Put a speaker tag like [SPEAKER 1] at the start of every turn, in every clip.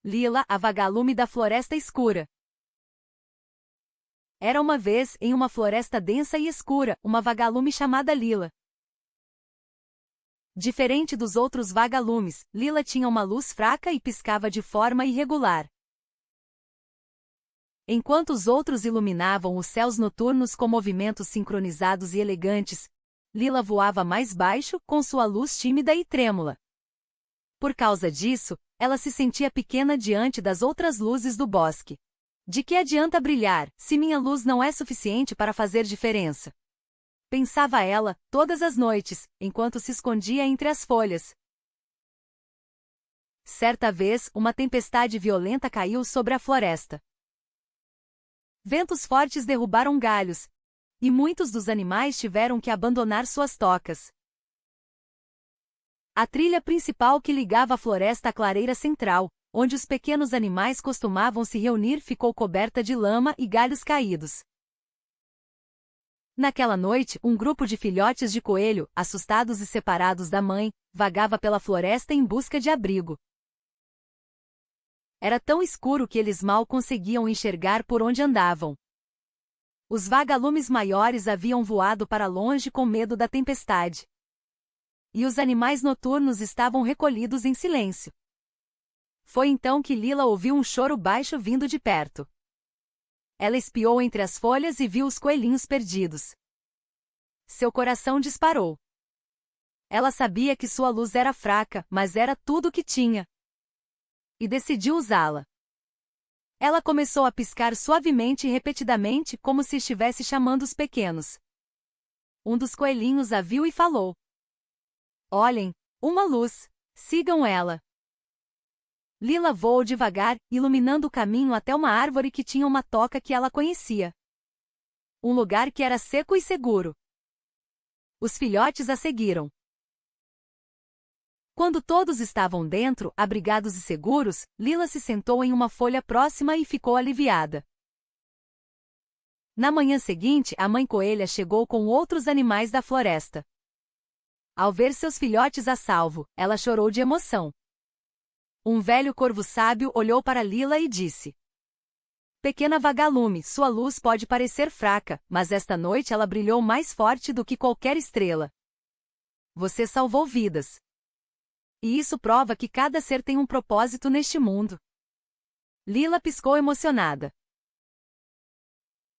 [SPEAKER 1] Lila, a vagalume da floresta escura. Era uma vez, em uma floresta densa e escura, uma vagalume chamada Lila. Diferente dos outros vagalumes, Lila tinha uma luz fraca e piscava de forma irregular. Enquanto os outros iluminavam os céus noturnos com movimentos sincronizados e elegantes, Lila voava mais baixo, com sua luz tímida e trêmula. Por causa disso, ela se sentia pequena diante das outras luzes do bosque. De que adianta brilhar, se minha luz não é suficiente para fazer diferença? Pensava ela, todas as noites, enquanto se escondia entre as folhas. Certa vez, uma tempestade violenta caiu sobre a floresta. Ventos fortes derrubaram galhos, e muitos dos animais tiveram que abandonar suas tocas. A trilha principal que ligava a floresta à clareira central, onde os pequenos animais costumavam se reunir, ficou coberta de lama e galhos caídos. Naquela noite, um grupo de filhotes de coelho, assustados e separados da mãe, vagava pela floresta em busca de abrigo. Era tão escuro que eles mal conseguiam enxergar por onde andavam. Os vagalumes maiores haviam voado para longe com medo da tempestade. E os animais noturnos estavam recolhidos em silêncio. Foi então que Lila ouviu um choro baixo vindo de perto. Ela espiou entre as folhas e viu os coelhinhos perdidos. Seu coração disparou. Ela sabia que sua luz era fraca, mas era tudo o que tinha. E decidiu usá-la. Ela começou a piscar suavemente e repetidamente, como se estivesse chamando os pequenos. Um dos coelhinhos a viu e falou: "Olhem, uma luz, sigam ela." Lila voou devagar, iluminando o caminho até uma árvore que tinha uma toca que ela conhecia. Um lugar que era seco e seguro. Os filhotes a seguiram. Quando todos estavam dentro, abrigados e seguros, Lila se sentou em uma folha próxima e ficou aliviada. Na manhã seguinte, a mãe coelha chegou com outros animais da floresta. Ao ver seus filhotes a salvo, ela chorou de emoção. Um velho corvo sábio olhou para Lila e disse: "Pequena vagalume, sua luz pode parecer fraca, mas esta noite ela brilhou mais forte do que qualquer estrela. Você salvou vidas. E isso prova que cada ser tem um propósito neste mundo." Lila piscou emocionada.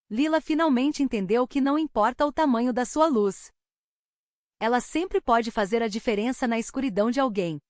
[SPEAKER 1] Lila finalmente entendeu que não importa o tamanho da sua luz. Ela sempre pode fazer a diferença na escuridão de alguém.